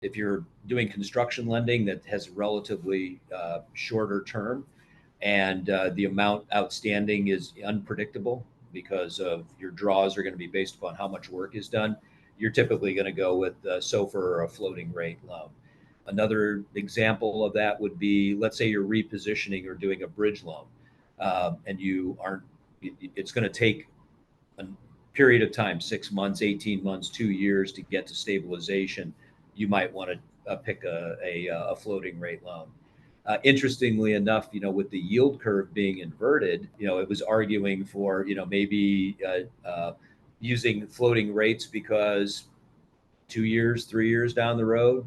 If you're doing construction lending that has relatively shorter term, and the amount outstanding is unpredictable because of your draws are going to be based upon how much work is done, you're typically going to go with SOFR or a floating rate loan. Another example of that would be, let's say you're repositioning or doing a bridge loan, and you aren't, it's going to take a period of time, 6 months, 18 months, 2 years to get to stabilization. You might want to pick a floating rate loan. Interestingly enough, with the yield curve being inverted, it was arguing for, maybe using floating rates because 2 years, 3 years down the road,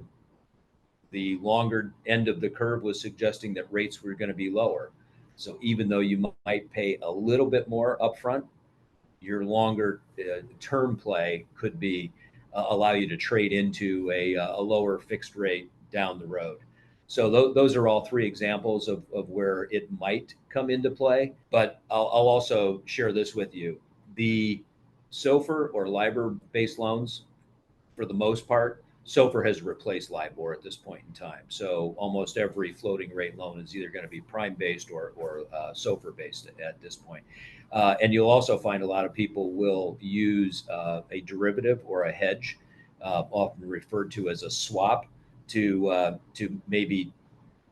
the longer end of the curve was suggesting that rates were going to be lower. So even though you might pay a little bit more upfront, your longer term play could be allow you to trade into a lower fixed rate down the road. So those are all three examples of where it might come into play. But I'll also share this with you. The SOFR or LIBOR-based loans, for the most part, SOFR has replaced LIBOR at this point in time. So almost every floating rate loan is either going to be prime-based or SOFR-based at this point. And you'll also find a lot of people will use a derivative or a hedge, often referred to as a swap, to maybe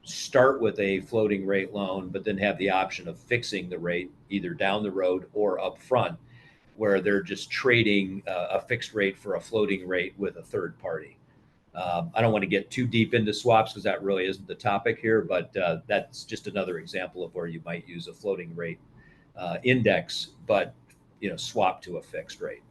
start with a floating rate loan, but then have the option of fixing the rate either down the road or up front, where they're just trading a fixed rate for a floating rate with a third party. I don't want to get too deep into swaps because that really isn't the topic here, but that's just another example of where you might use a floating rate index, but swap to a fixed rate.